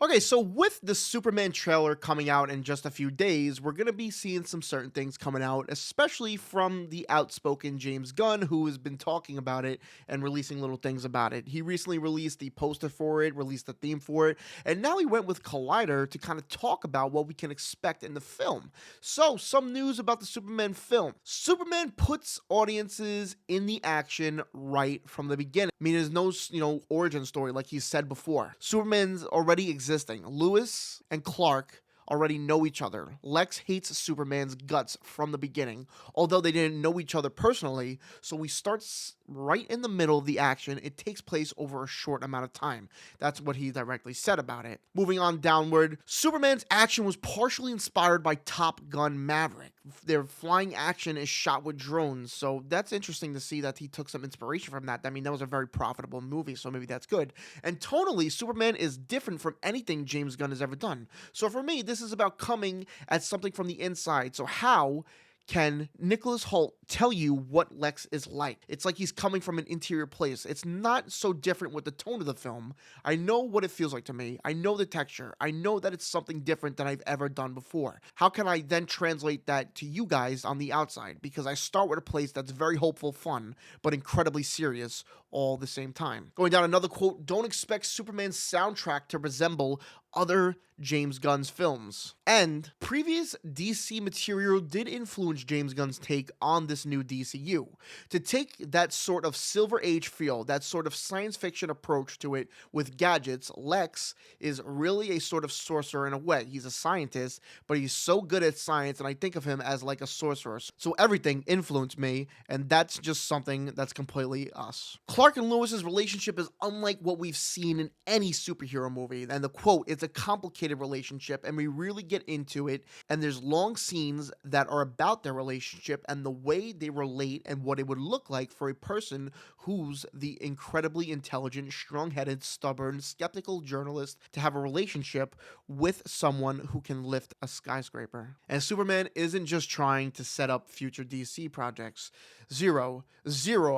Okay, so with the Superman trailer coming out in just a few days, we're going to be seeing some certain things coming out, especially from the outspoken James Gunn, who has been talking about it and releasing little things about it. He recently released the poster for it, released the theme for it, and now he went with Collider to kind of talk about what we can expect in the film. So, some news about the Superman film. Superman puts audiences in the action right from the beginning. I mean, there's no, origin story like he said before. Superman's already existing. Lewis and Clark already know each other. Lex hates Superman's guts from the beginning, although they didn't know each other personally, so we start right in the middle of the action. It takes place over a short amount of time. That's what he directly said about it. Moving on downward, Superman's action was partially inspired by Top Gun Maverick. Their flying action is shot with drones, so that's interesting to see that he took some inspiration from that. I mean, that was a very profitable movie, so maybe that's good. And tonally, Superman is different from anything James Gunn has ever done. So for me, this is about coming at something from the inside. So how can Nicholas Hoult tell you what Lex is like? It's like he's coming from an interior place. It's not so different with the tone of the film. I know what it feels like to me. I know the texture. I know that it's something different than I've ever done before. How can I then translate that to you guys on the outside? Because I start with a place that's very hopeful, fun, but incredibly serious all the same time. Going down another quote, don't expect Superman's soundtrack to resemble other James Gunn's films. And previous DC material did influence James Gunn's take on this new DCU. To take that sort of Silver Age feel, that sort of science fiction approach to it with gadgets, Lex is really a sort of sorcerer in a way. He's a scientist, but he's so good at science, and I think of him as like a sorcerer. So everything influenced me, and that's just something that's completely us. Clark and Lewis's relationship is unlike what we've seen in any superhero movie, and the quote, it's a complicated relationship, and we really get into it, and there's long scenes that are about their relationship and the way they relate and what it would look like for a person who's the incredibly intelligent, strong-headed, stubborn, skeptical journalist to have a relationship with someone who can lift a skyscraper. And Superman isn't just trying to set up future DC projects. Zero,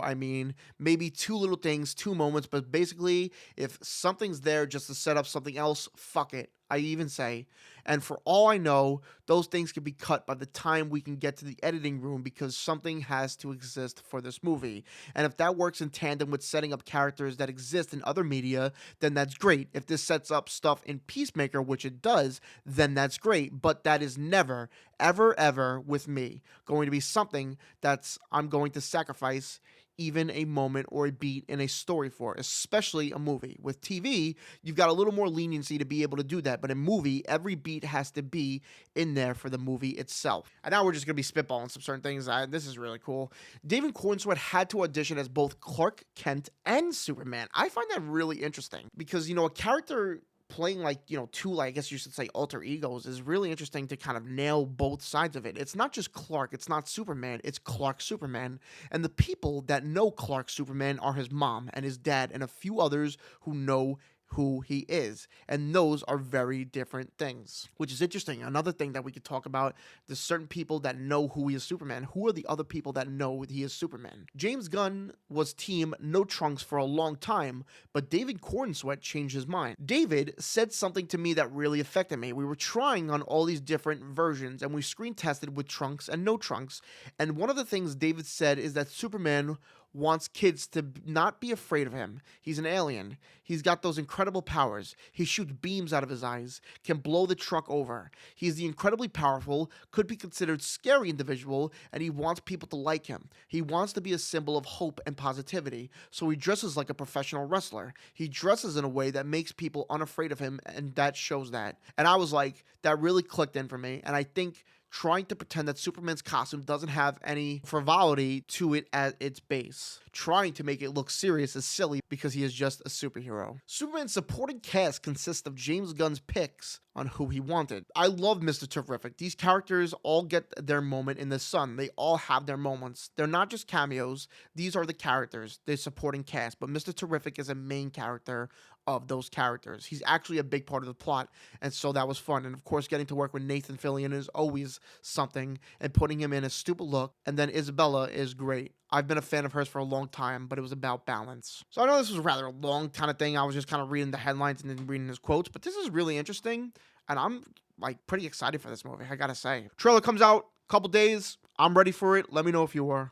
I mean, maybe two little things, two moments, but basically, if something's there just to set up something else, fuck it. I even say, and for all I know, those things can be cut by the time we can get to the editing room because something has to exist for this movie. And if that works in tandem with setting up characters that exist in other media, then that's great. If this sets up stuff in Peacemaker, which it does, then that's great. But that is never, ever with me going to be something that's I'm going to sacrifice even a moment or a beat in a story for, especially a movie. With TV, you've got a little more leniency to be able to do that, but in movie, every beat has to be in there for the movie itself. And now we're just going to be spitballing some certain things. This is really cool. David Cornsweet had to audition as both Clark Kent and Superman. I find that really interesting because, a character playing two, I guess you should say, alter egos is really interesting to kind of nail both sides of it. It's not just Clark, it's not Superman, it's Clark Superman. And the people that know Clark Superman are his mom and his dad and a few others who know who he is. And those are very different things, which is interesting. Another thing that we could talk about, there's certain people that know who he is Superman. Who are the other people that know he is Superman? James Gunn was team No Trunks for a long time, but David Cornsweet changed his mind. David said something to me that really affected me. We were trying on all these different versions and we screen tested with Trunks and No Trunks. And one of the things David said is that Superman wants kids to not be afraid of him. He's an alien. He's got those incredible powers. He shoots beams out of his eyes, can blow the truck over. He's the incredibly powerful, could be considered scary individual, and he wants people to like him. He wants to be a symbol of hope and positivity, so he dresses like a professional wrestler. He dresses in a way that makes people unafraid of him, and that shows that. And I was like, that really clicked in for me, and I think trying to pretend that Superman's costume doesn't have any frivolity to it at its base. Trying to make it look serious is silly because he is just a superhero. Superman's supporting cast consists of James Gunn's picks on who he wanted. I love Mr. Terrific. These characters all get their moment in the sun. They all have their moments. They're not just cameos. These are the characters, the supporting cast. But Mr. Terrific is a main character of those characters. He's actually a big part of the plot, and so that was fun. And of course, getting to work with Nathan Fillion is always something, and putting him in a stupid look. And then Isabella is great. I've been a fan of hers for a long time, but it was about balance. So I know this was rather a long kind of thing. I was just kind of reading the headlines and then reading his quotes, but this is really interesting, and I'm like pretty excited for this movie. I gotta say, trailer comes out a couple days. I'm ready for it. Let me know if you are.